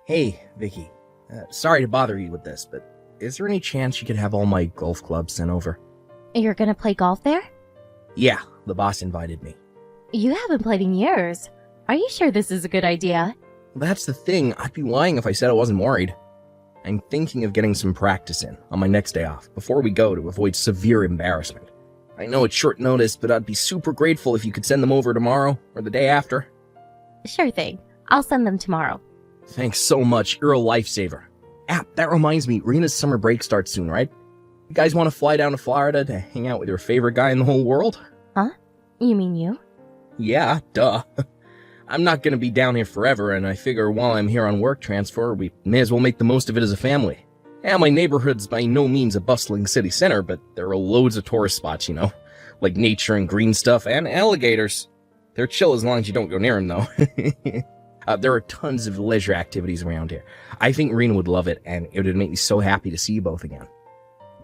Hey, Vicky. Sorry to bother you with this, but is there any chance you could have all my golf clubs sent over? You're gonna play golf there? Yeah, the boss invited me. You haven't played in years. Are you sure this is a good idea? That's the thing, I'd be lying if I said I wasn't worried. I'm thinking of getting some practice in on my next day off, before we go, to avoid severe embarrassment. I know it's short notice, but I'd be super grateful if you could send them over tomorrow, or the day after. Sure thing. I'll send them tomorrow. Thanks so much, you're a lifesaver. That reminds me, Rena's summer break starts soon, right? You guys want to fly down to Florida to hang out with your favorite guy in the whole world? Huh? You mean you? Yeah, duh. I'm not gonna be down here forever, and I figure while I'm here on work transfer, we may as well make the most of it as a family. Yeah, my neighborhood's by no means a bustling city center, but there are loads of tourist spots, like nature and green stuff, and alligators. They're chill as long as you don't go near them, though. There are tons of leisure activities around here. I think Rena would love it, and it would make me so happy to see you both again.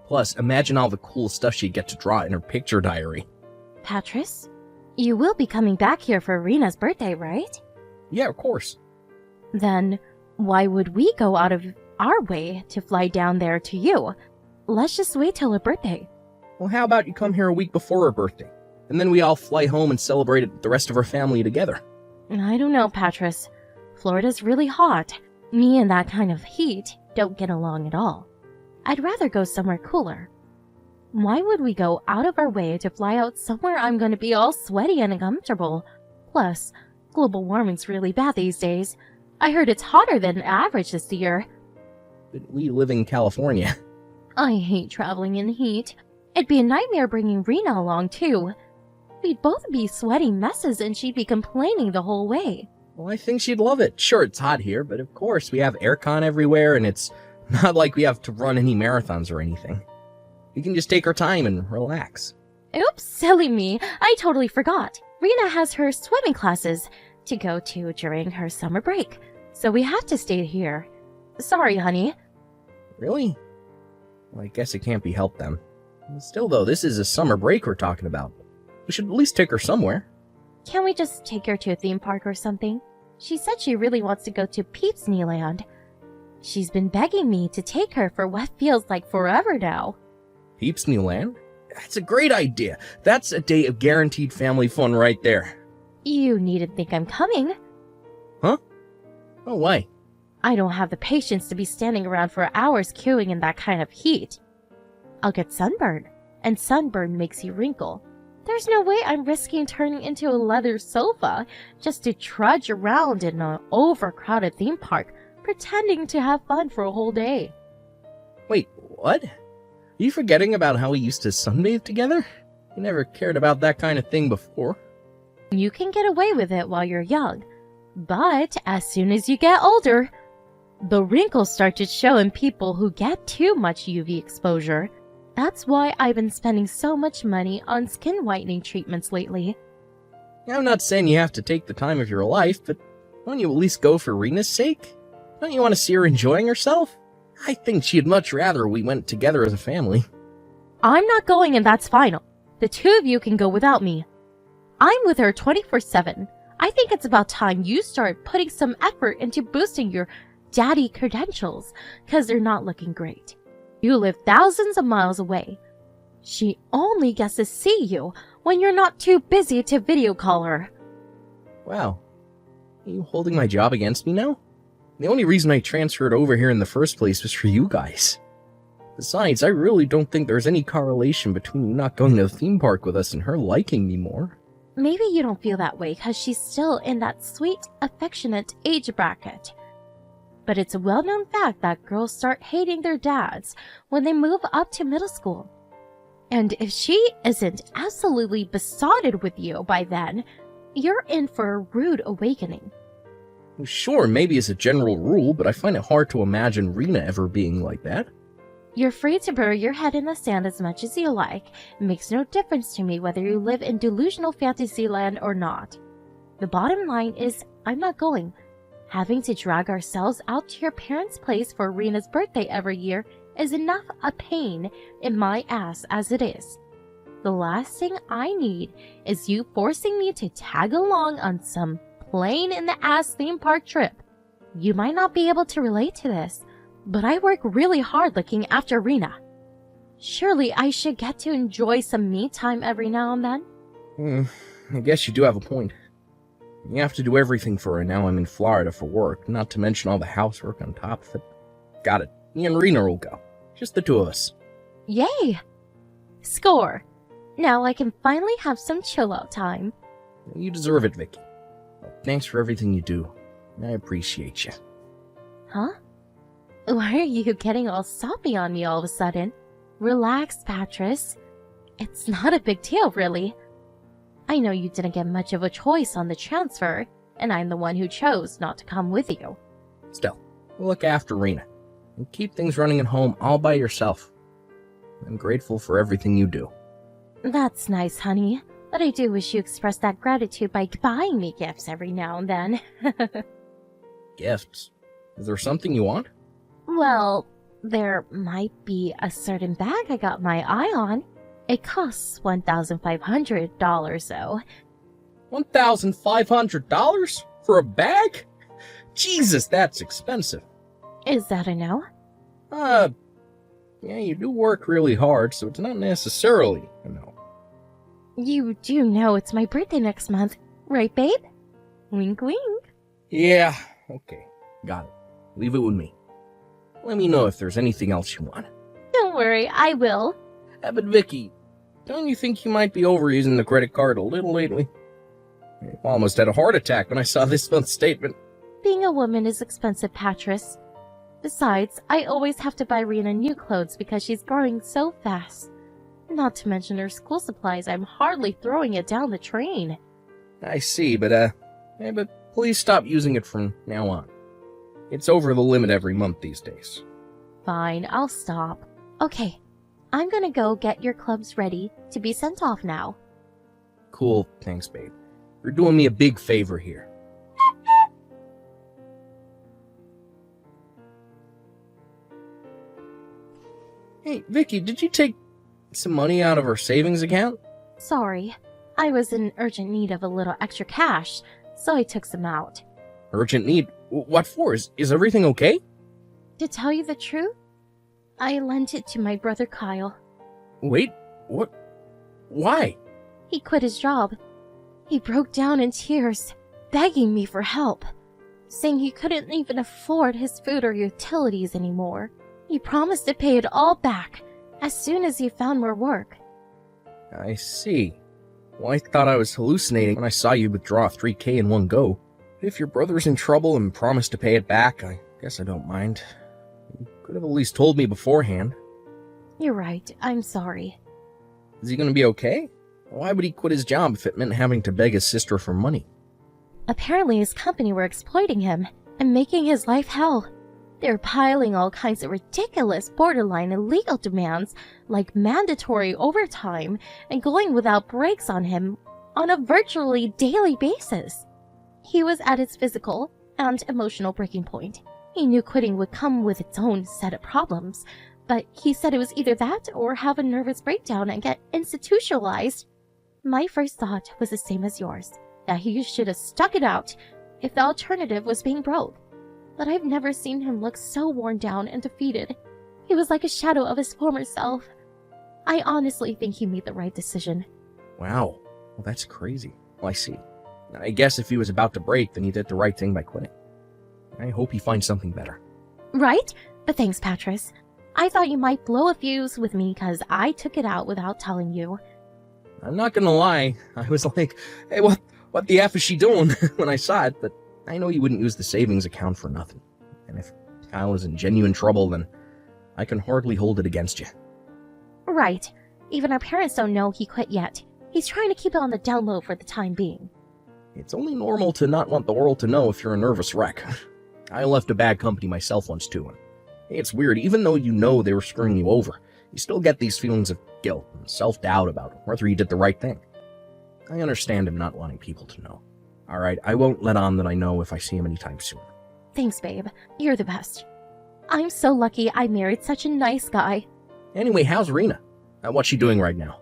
Plus, imagine all the cool stuff she'd get to draw in her picture diary. Patris? You will be coming back here for Rena's birthday, right? Yeah, of course. Then, why would we go out of our way to fly down there to you? Let's just wait till her birthday. Well, how about you come here a week before her birthday, and then we all fly home and celebrate it with the rest of our family together. I don't know, Patris. Florida's really hot. Me and that kind of heat don't get along at all. I'd rather go somewhere cooler. Why would we go out of our way to fly out somewhere I'm going to be all sweaty and uncomfortable? Plus, global warming's really bad these days. I heard it's hotter than average this year. But we live in California. I hate traveling in heat. It'd be a nightmare bringing Rena along, too. We'd both be sweaty messes and she'd be complaining the whole way. Well, I think she'd love it. Sure, it's hot here, but of course we have aircon everywhere, and it's not like we have to run any marathons or anything. We can just take our time and relax. Oops, silly me. I totally forgot. Rena has her swimming classes to go to during her summer break, so we have to stay here. Sorry, honey. Really? Well, I guess it can't be helped then. Still, though, this is a summer break we're talking about. We should at least take her somewhere. Can't we just take her to a theme park or something? She said she really wants to go to Disneyland. She's been begging me to take her for what feels like forever now. Disneyland? That's a great idea. That's a day of guaranteed family fun right there. You needn't think I'm coming. Huh? Oh, why? I don't have the patience to be standing around for hours queuing in that kind of heat. I'll get sunburned, and sunburn makes you wrinkle. There's no way I'm risking turning into a leather sofa just to trudge around in an overcrowded theme park, pretending to have fun for a whole day. Wait, what? Are you forgetting about how we used to sunbathe together? You never cared about that kind of thing before. You can get away with it while you're young, but as soon as you get older, the wrinkles start to show in people who get too much UV exposure. That's why I've been spending so much money on skin whitening treatments lately. I'm not saying you have to take the time of your life, but won't you at least go for Rena's sake? Don't you want to see her enjoying herself? I think she'd much rather we went together as a family. I'm not going, and that's final. The two of you can go without me. I'm with her 24/7. I think it's about time you start putting some effort into boosting your daddy credentials, because they're not looking great. You live thousands of miles away. She only gets to see you when you're not too busy to video call her. Wow. Are you holding my job against me now? The only reason I transferred over here in the first place was for you guys. Besides, I really don't think there's any correlation between you not going to the theme park with us and her liking me more. Maybe you don't feel that way because she's still in that sweet, affectionate age bracket. But it's a well-known fact that girls start hating their dads when they move up to middle school. And if she isn't absolutely besotted with you by then, you're in for a rude awakening. Well, sure, maybe as a general rule, but I find it hard to imagine Rena ever being like that. You're free to bury your head in the sand as much as you like. It makes no difference to me whether you live in delusional fantasyland or not. The bottom line is, I'm not going. Having to drag ourselves out to your parents' place for Rena's birthday every year is enough a pain in my ass as it is. The last thing I need is you forcing me to tag along on some plain-in-the-ass theme park trip. You might not be able to relate to this, but I work really hard looking after Rena. Surely I should get to enjoy some me time every now and then? I guess you do have a point. You have to do everything for her now I'm in Florida for work, not to mention all the housework on top of it. Got it. Me and Rena will go. Just the two of us. Yay! Score! Now I can finally have some chill-out time. You deserve it, Vicky. Thanks for everything you do. I appreciate you. Huh? Why are you getting all soppy on me all of a sudden? Relax, Patris. It's not a big deal, really. I know you didn't get much of a choice on the transfer, and I'm the one who chose not to come with you. Still, look after Rena, and keep things running at home all by yourself. I'm grateful for everything you do. That's nice, honey, but I do wish you expressed that gratitude by buying me gifts every now and then. Gifts? Is there something you want? Well, there might be a certain bag I got my eye on. It costs $1,500, though. $1,500? For a bag? Jesus, that's expensive. Is that a no? Yeah, you do work really hard, so it's not necessarily a no. You do know it's my birthday next month, right, babe? Wink, wink. Yeah, okay. Got it. Leave it with me. Let me know if there's anything else you want. Don't worry, I will. But Vicky, don't you think you might be overusing the credit card a little lately? I almost had a heart attack when I saw this month's statement. Being a woman is expensive, Patris. Besides, I always have to buy Rena new clothes because she's growing so fast. Not to mention her school supplies, I'm hardly throwing it down the drain. I see, but please stop using it from now on. It's over the limit every month these days. Fine, I'll stop. Okay, I'm gonna go get your clubs ready to be sent off now. Cool, thanks, babe. You're doing me a big favor here. Hey, Vicky, did you take some money out of our savings account? Sorry, I was in urgent need of a little extra cash, so I took some out. Urgent need? What for? Is everything okay? To tell you the truth, I lent it to my brother Kyle. Wait, what? Why? He quit his job. He broke down in tears, begging me for help, saying he couldn't even afford his food or utilities anymore. He promised to pay it all back as soon as he found more work. I see. Well, I thought I was hallucinating when I saw you withdraw $3,000 in one go. If your brother's in trouble and promised to pay it back, I guess I don't mind. You could have at least told me beforehand. You're right, I'm sorry. Is he going to be okay? Why would he quit his job if it meant having to beg his sister for money? Apparently his company were exploiting him and making his life hell. They were piling all kinds of ridiculous, borderline illegal demands like mandatory overtime and going without breaks on him on a virtually daily basis. He was at his physical and emotional breaking point. He knew quitting would come with its own set of problems, but he said it was either that or have a nervous breakdown and get institutionalized. My first thought was the same as yours, that he should have stuck it out if the alternative was being broke. But I've never seen him look so worn down and defeated. He was like a shadow of his former self. I honestly think he made the right decision. Wow. Well, that's crazy. Well, I see. I guess if he was about to break, then he did the right thing by quitting. I hope he finds something better. Right? But thanks, Patris. I thought you might blow a fuse with me because I took it out without telling you. I'm not gonna lie. I was like, hey, what the F is she doing when I saw it, but I know you wouldn't use the savings account for nothing. And if Kyle is in genuine trouble, then I can hardly hold it against you. Right. Even our parents don't know he quit yet. He's trying to keep it on the down low for the time being. It's only normal to not want the world to know if you're a nervous wreck. I left a bad company myself once too, and it's weird, even though you know they were screwing you over, you still get these feelings of guilt and self-doubt about whether you did the right thing. I understand him not wanting people to know. Alright, I won't let on that I know if I see him anytime soon. Thanks, babe. You're the best. I'm so lucky I married such a nice guy. Anyway, how's Rena? What's she doing right now?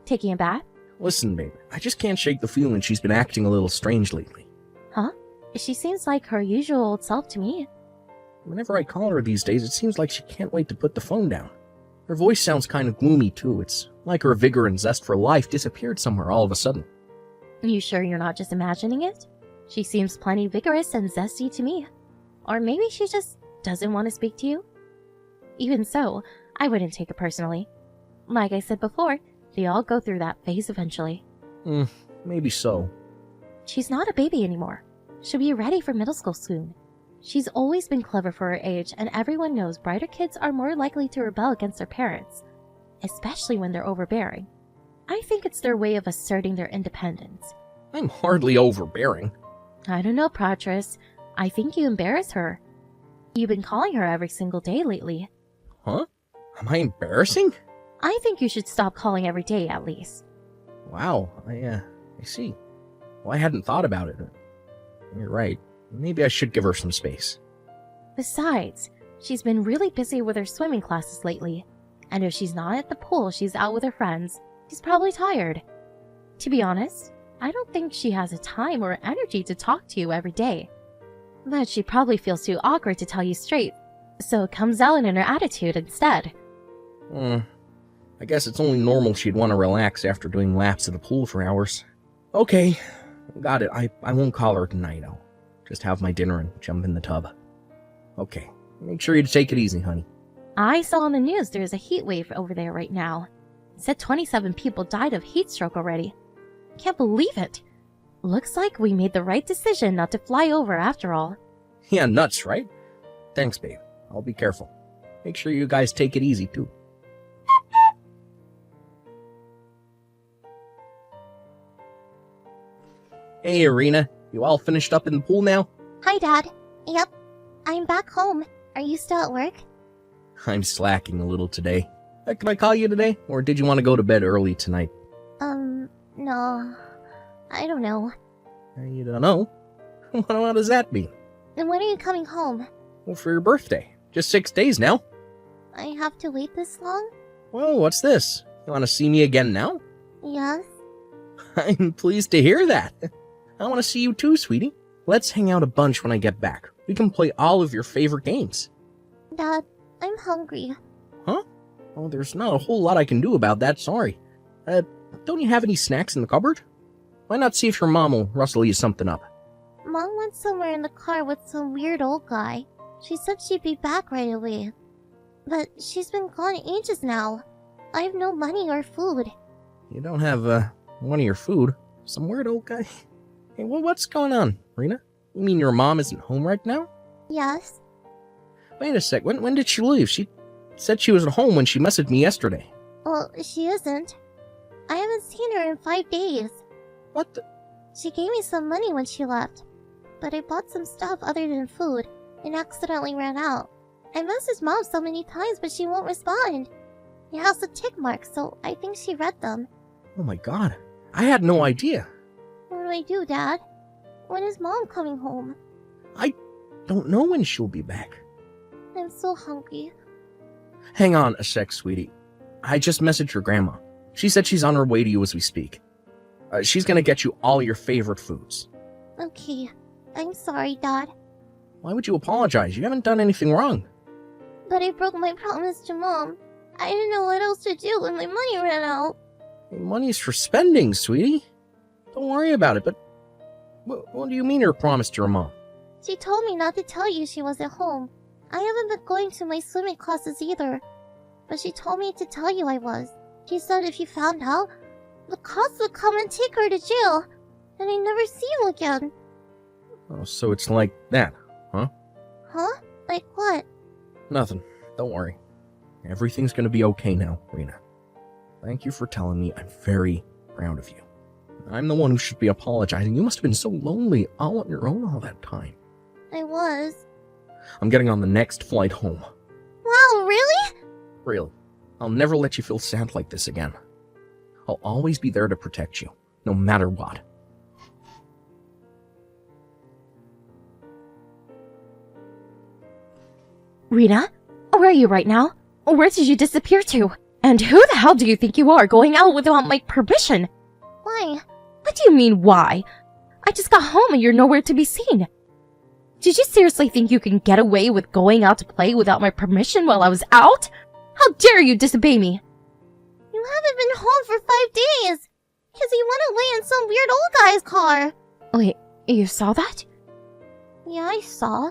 Taking a bath? Listen, babe, I just can't shake the feeling she's been acting a little strange lately. Huh? She seems like her usual old self to me. Whenever I call her these days, it seems like she can't wait to put the phone down. Her voice sounds kind of gloomy, too. It's like her vigor and zest for life disappeared somewhere all of a sudden. You sure you're not just imagining it? She seems plenty vigorous and zesty to me. Or maybe she just doesn't want to speak to you? Even so, I wouldn't take it personally. Like I said before, they all go through that phase eventually. Maybe so. She's not a baby anymore. She'll be ready for middle school soon. She's always been clever for her age, and everyone knows brighter kids are more likely to rebel against their parents, especially when they're overbearing. I think it's their way of asserting their independence. I'm hardly overbearing. I don't know, Patris. I think you embarrass her. You've been calling her every single day lately. Huh? Am I embarrassing? I think you should stop calling every day, at least. Wow, I see. Well, I hadn't thought about it. You're right. Maybe I should give her some space. Besides, she's been really busy with her swimming classes lately, and if she's not at the pool, she's out with her friends. She's probably tired. To be honest, I don't think she has the time or energy to talk to you every day. But she probably feels too awkward to tell you straight, so it comes out in her attitude instead. I guess it's only normal she'd want to relax after doing laps of the pool for hours. Okay, got it. I won't call her tonight. I'll just have my dinner and jump in the tub. Okay, make sure you take it easy, honey. I saw on the news there's a heat wave over there right now. It said 27 people died of heat stroke already. Can't believe it. Looks like we made the right decision not to fly over after all. Yeah, nuts, right? Thanks, babe. I'll be careful. Make sure you guys take it easy, too. Hey, Irina. You all finished up in the pool now? Hi, Dad. Yep. I'm back home. Are you still at work? I'm slacking a little today. Can I call you today? Or did you want to go to bed early tonight? No. I don't know. You don't know? What does that mean? And when are you coming home? Well, for your birthday. Just 6 days now. I have to wait this long? Whoa, what's this? You want to see me again now? Yes. I'm pleased to hear that. I want to see you too, sweetie. Let's hang out a bunch when I get back. We can play all of your favorite games. Dad, I'm hungry. Huh? Oh, there's not a whole lot I can do about that, sorry. Don't you have any snacks in the cupboard? Why not see if your mom will rustle you something up? Mom went somewhere in the car with some weird old guy. She said she'd be back right away. But she's been gone ages now. I have no money or food. You don't have, one of your food? Some weird old guy? Hey, what's going on, Rena? You mean your mom isn't home right now? Yes. Wait a sec, when did she leave? She said she was at home when she messaged me yesterday. Well, she isn't. I haven't seen her in 5 days. What the? She gave me some money when she left. But I bought some stuff other than food and accidentally ran out. I messaged Mom so many times, but she won't respond. It has the tick marks, so I think she read them. Oh my god, I had no idea. What do I do, Dad? When is Mom coming home? I don't know when she'll be back. I'm so hungry. Hang on a sec, sweetie. I just messaged your grandma. She said she's on her way to you as we speak. She's gonna get you all your favorite foods. Okay. I'm sorry, Dad. Why would you apologize? You haven't done anything wrong. But I broke my promise to Mom. I didn't know what else to do when my money ran out. Money's for spending, sweetie. Don't worry about it, but what do you mean your promise to your mom? She told me not to tell you she wasn't home. I haven't been going to my swimming classes either. But she told me to tell you I was. She said if you found out, the cops would come and take her to jail. And I'd never see you again. Oh, so it's like that, huh? Huh? Like what? Nothing. Don't worry. Everything's gonna be okay now, Rena. Thank you for telling me. I'm very proud of you. I'm the one who should be apologizing. You must have been so lonely all on your own all that time. I was. I'm getting on the next flight home. Wow, really? Really. I'll never let you feel sad like this again. I'll always be there to protect you, no matter what. Rena? Where are you right now? Where did you disappear to? And who the hell do you think you are going out without my permission? Why? What do you mean, why? I just got home and you're nowhere to be seen. Did you seriously think you can get away with going out to play without my permission while I was out? How dare you disobey me? You haven't been home for 5 days. Because you went away in some weird old guy's car. Wait, you saw that? Yeah, I saw.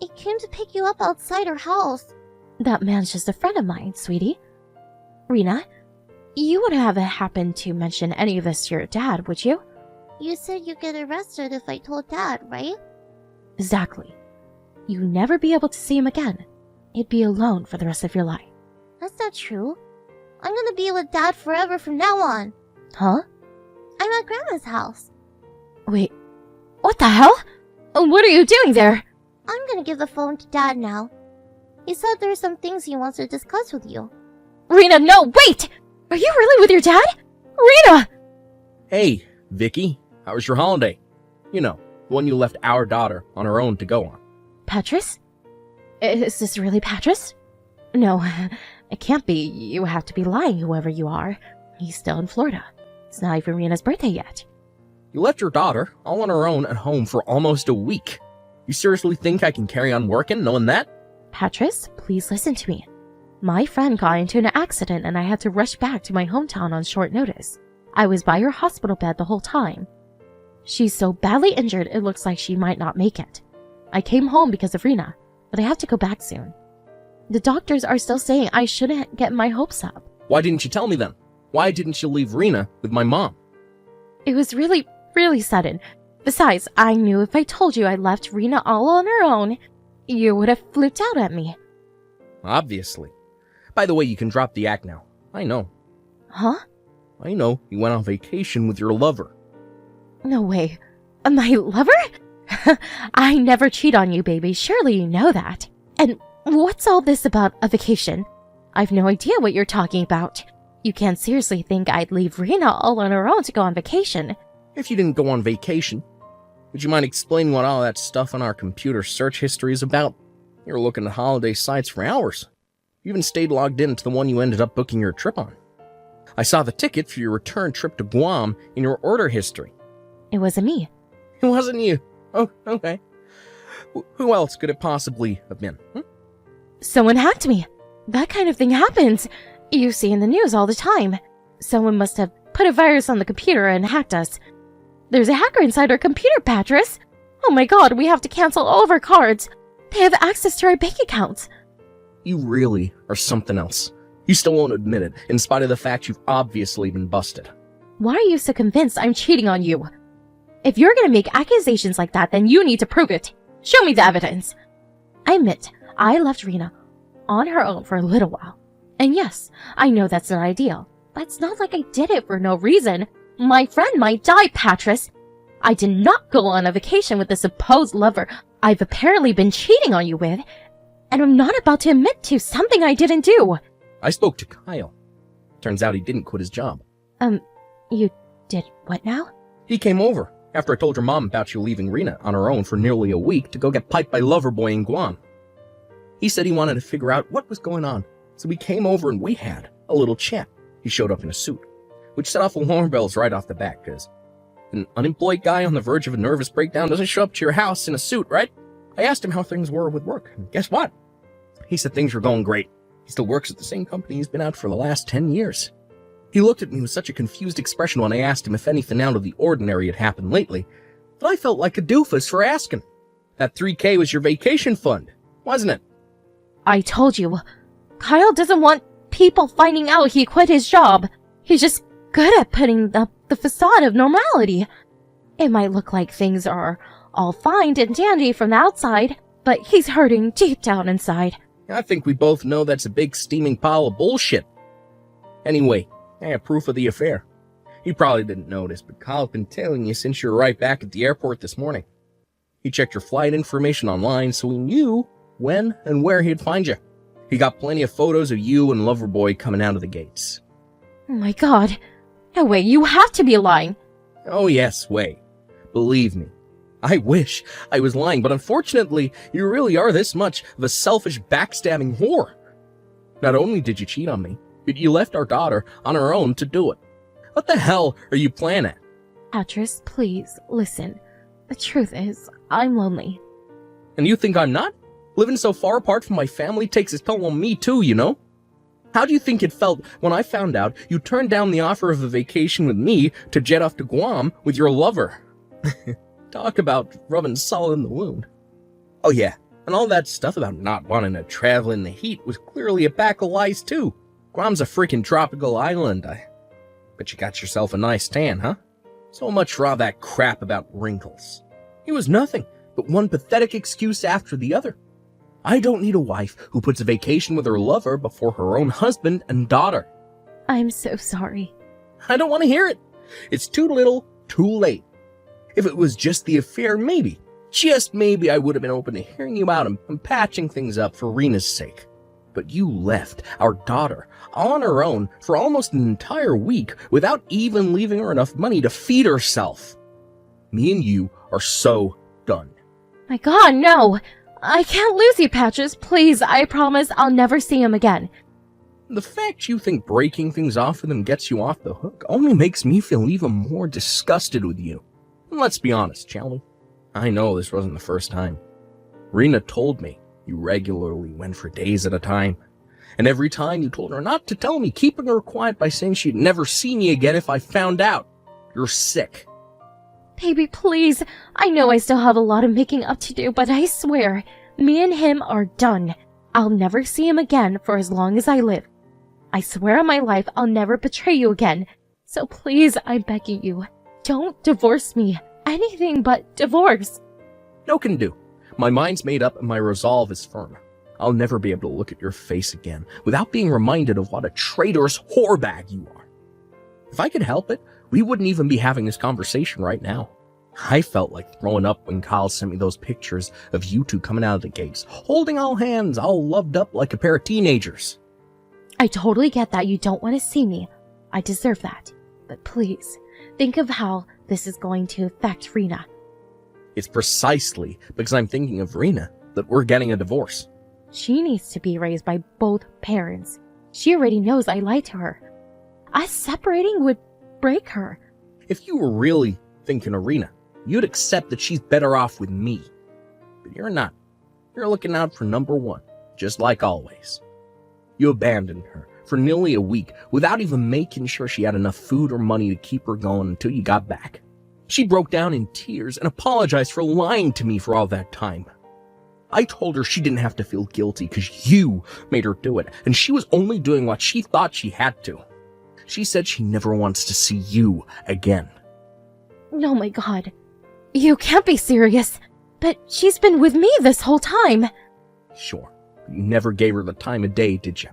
He came to pick you up outside her house. That man's just a friend of mine, sweetie. Rena, you wouldn't have happened to mention any of this to your dad, would you? You said you'd get arrested if I told Dad, right? Exactly. You'd never be able to see him again. He'd be alone for the rest of your life. That's not true. I'm gonna be with Dad forever from now on. Huh? I'm at Grandma's house. Wait, what the hell? What are you doing there? I'm gonna give the phone to Dad now. He said there's some things he wants to discuss with you. Rena, no, wait! Are you really with your dad? Rena! Hey, Vicky, how was your holiday? You know, the one you left our daughter on her own to go on. Patris? Is this really Patris? No, it can't be. You have to be lying, whoever you are. He's still in Florida. It's not even Rena's birthday yet. You left your daughter all on her own at home for almost a week. You seriously think I can carry on working knowing that? Patris, please listen to me. My friend got into an accident and I had to rush back to my hometown on short notice. I was by her hospital bed the whole time. She's so badly injured it looks like she might not make it. I came home because of Rena, but I have to go back soon. The doctors are still saying I shouldn't get my hopes up. Why didn't you tell me then? Why didn't you leave Rena with my mom? It was really sudden. Besides, I knew if I told you I left Rena all on her own, you would have flipped out at me. Obviously. By the way, you can drop the act now. I know. Huh? I know. You went on vacation with your lover. No way. My lover? I never cheat on you, baby. Surely you know that. And what's all this about a vacation? I've no idea what you're talking about. You can't seriously think I'd leave Rena all on her own to go on vacation. If you didn't go on vacation, would you mind explaining what all that stuff on our computer search history is about? You were looking at holiday sites for hours. You even stayed logged in to the one you ended up booking your trip on. I saw the ticket for your return trip to Guam in your order history. It wasn't me. It wasn't you. Oh, okay. Who else could it possibly have been? Someone hacked me. That kind of thing happens. You see in the news all the time. Someone must have put a virus on the computer and hacked us. There's a hacker inside our computer, Patris. Oh my god, we have to cancel all of our cards. They have access to our bank accounts. You really are something else. You still won't admit it, in spite of the fact you've obviously been busted. Why are you so convinced I'm cheating on you? If you're gonna make accusations like that, then you need to prove it. Show me the evidence. I admit, I left Rena on her own for a little while. And yes, I know that's not ideal, but it's not like I did it for no reason. My friend might die, Patris. I did not go on a vacation with the supposed lover I've apparently been cheating on you with, and I'm not about to admit to something I didn't do. I spoke to Kyle. Turns out he didn't quit his job. You did what now? He came over after I told your mom about you leaving Rena on her own for nearly a week to go get piped by Loverboy in Guam. He said he wanted to figure out what was going on, so he came over and we had a little chat. He showed up in a suit, which set off alarm bells right off the bat, because an unemployed guy on the verge of a nervous breakdown doesn't show up to your house in a suit, right? I asked him how things were with work, and guess what? He said things were going great. He still works at the same company he's been at for the last 10 years. He looked at me with such a confused expression when I asked him if anything out of the ordinary had happened lately, that I felt like a doofus for asking. That $3,000 was your vacation fund, wasn't it? I told you. Kyle doesn't want people finding out he quit his job. He's just good at putting up the facade of normality. It might look like things are all fine and dandy from the outside, but he's hurting deep down inside. I think we both know that's a big steaming pile of bullshit. Anyway, I have proof of the affair. You probably didn't notice, but Kyle's been tailing you since you were right back at the airport this morning. He checked your flight information online, so he knew when and where he'd find you. He got plenty of photos of you and Loverboy coming out of the gates. Oh my god. No way, you have to be lying. Oh yes, Way. Believe me. I wish I was lying, but unfortunately, you really are this much of a selfish, backstabbing whore. Not only did you cheat on me, but you left our daughter on her own to do it. What the hell are you planning? Patris, please, listen. The truth is, I'm lonely. And you think I'm not? Living so far apart from my family takes its toll on me too, you know? How do you think it felt when I found out you turned down the offer of a vacation with me to jet off to Guam with your lover? Talk about rubbing salt in the wound. Oh yeah, and all that stuff about not wanting to travel in the heat was clearly a pack of lies too. Guam's a freaking tropical island. I bet you got yourself a nice tan, huh? So much for all that crap about wrinkles. It was nothing but one pathetic excuse after the other. I don't need a wife who puts a vacation with her lover before her own husband and daughter. I'm so sorry. I don't want to hear it. It's too little, too late. If it was just the affair, maybe, just maybe I would have been open to hearing you out and patching things up for Rena's sake. But you left our daughter on her own for almost an entire week without even leaving her enough money to feed herself. Me and you are so done. My God, no! I can't lose you, Patches. Please, I promise I'll never see him again. The fact you think breaking things off with him gets you off the hook only makes me feel even more disgusted with you. And let's be honest, shall we? I know this wasn't the first time. Rena told me you regularly went for days at a time. And every time you told her not to tell me, keeping her quiet by saying she'd never see me again if I found out. You're sick. Baby, please. I know I still have a lot of making up to do, but I swear, me and him are done. I'll never see him again for as long as I live. I swear on my life I'll never betray you again. So please, I'm begging you, don't divorce me. Anything but divorce. No can do. My mind's made up and my resolve is firm. I'll never be able to look at your face again without being reminded of what a traitorous whorebag you are. If I could help it, we wouldn't even be having this conversation right now. I felt like throwing up when Kyle sent me those pictures of you two coming out of the gates, holding all hands, all loved up like a pair of teenagers. I totally get that you don't want to see me. I deserve that. But please, think of how this is going to affect Rena. It's precisely because I'm thinking of Rena that we're getting a divorce. She needs to be raised by both parents. She already knows I lied to her. Us separating would break her. If you were really thinking of Rena, you'd accept that she's better off with me. But you're not. You're looking out for number one, just like always. You abandoned her for nearly a week without even making sure she had enough food or money to keep her going until you got back. She broke down in tears and apologized for lying to me for all that time. I told her she didn't have to feel guilty because you made her do it, and she was only doing what she thought she had to. She said she never wants to see you again. Oh my God. You can't be serious. But she's been with me this whole time. Sure, but you never gave her the time of day, did you?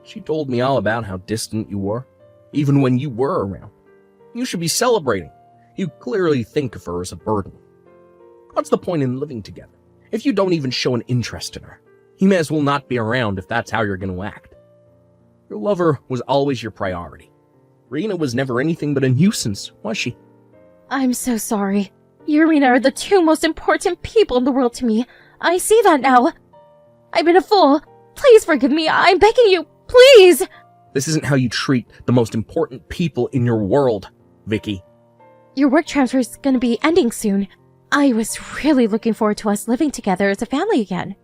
She told me all about how distant you were, even when you were around. You should be celebrating. You clearly think of her as a burden. What's the point in living together if you don't even show an interest in her? You may as well not be around if that's how you're going to act. Your lover was always your priority. Rena was never anything but a nuisance, was she? I'm so sorry. You and Rena are the two most important people in the world to me. I see that now. I've been a fool. Please forgive me. I'm begging you. Please! This isn't how you treat the most important people in your world, Vicky. Your work transfer is going to be ending soon. I was really looking forward to us living together as a family again.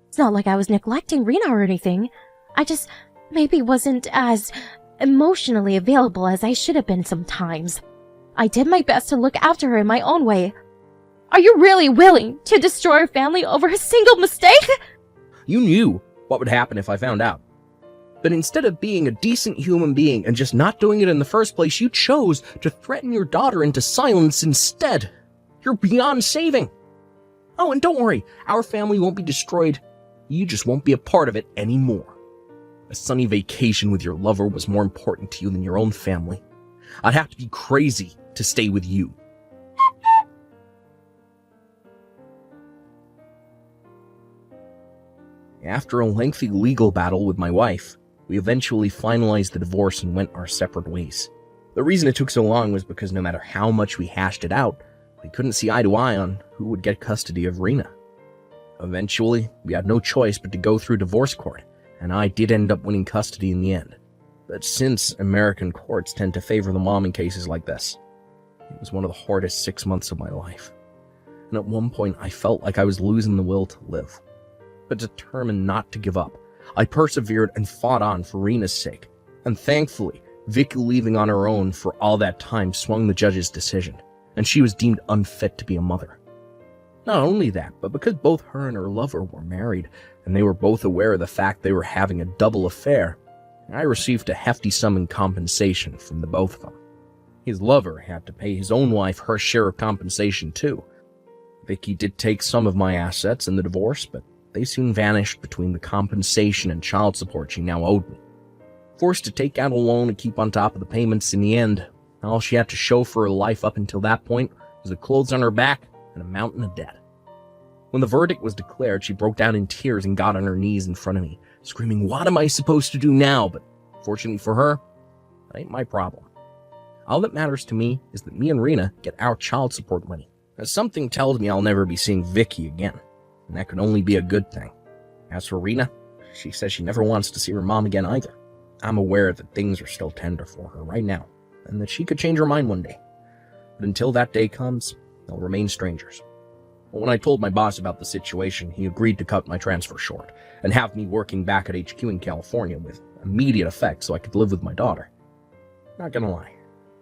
It's not like I was neglecting Rena or anything. I just maybe wasn't as emotionally available as I should have been sometimes. I did my best to look after her in my own way. Are you really willing to destroy our family over a single mistake? You knew what would happen if I found out. But instead of being a decent human being and just not doing it in the first place, you chose to threaten your daughter into silence instead. You're beyond saving. Oh, and don't worry, our family won't be destroyed. You just won't be a part of it anymore. A sunny vacation with your lover was more important to you than your own family. I'd have to be crazy to stay with you. After a lengthy legal battle with my wife, we eventually finalized the divorce and went our separate ways. The reason it took so long was because no matter how much we hashed it out, we couldn't see eye to eye on who would get custody of Rena. Eventually, we had no choice but to go through divorce court, and I did end up winning custody in the end. But since American courts tend to favor the mom in cases like this, it was one of the hardest 6 months of my life. and at one point I felt like I was losing the will to live. But determined not to give up, I persevered and fought on for Rena's sake, and thankfully, Vicky leaving on her own for all that time swung the judge's decision, and she was deemed unfit to be a mother. Not only that, but because both her and her lover were married, and they were both aware of the fact they were having a double affair, I received a hefty sum in compensation from the both of them. His lover had to pay his own wife her share of compensation too. Vicky did take some of my assets in the divorce, but they soon vanished between the compensation and child support she now owed me. Forced to take out a loan and keep on top of the payments in the end, all she had to show for her life up until that point was the clothes on her back and a mountain of debt. When the verdict was declared, she broke down in tears and got on her knees in front of me, screaming, "What am I supposed to do now?" But fortunately for her, that ain't my problem. All that matters to me is that me and Rena get our child support money. As something tells me I'll never be seeing Vicky again, and that could only be a good thing. As for Rena, she says she never wants to see her mom again either. I'm aware that things are still tender for her right now, and that she could change her mind one day. But until that day comes, they'll remain strangers. But when I told my boss about the situation, he agreed to cut my transfer short and have me working back at HQ in California with immediate effect so I could live with my daughter. Not gonna lie,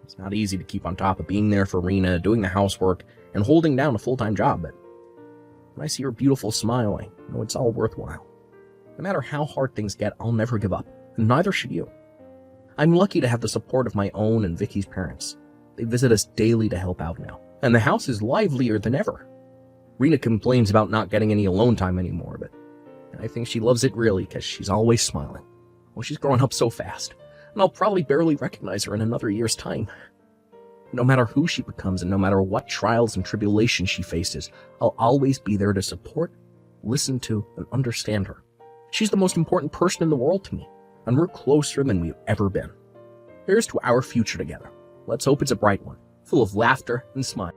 it's not easy to keep on top of being there for Rena, doing the housework, and holding down a full-time job, but when I see her beautiful smile, I know it's all worthwhile. No matter how hard things get, I'll never give up, and neither should you. I'm lucky to have the support of my own and Vicky's parents. They visit us daily to help out now, and the house is livelier than ever. Rena complains about not getting any alone time anymore, but I think she loves it really because she's always smiling. Well, she's growing up so fast, and I'll probably barely recognize her in another year's time. No matter who she becomes and no matter what trials and tribulations she faces, I'll always be there to support, listen to, and understand her. She's the most important person in the world to me, and we're closer than we've ever been. Here's to our future together. Let's hope it's a bright one, full of laughter and smiles.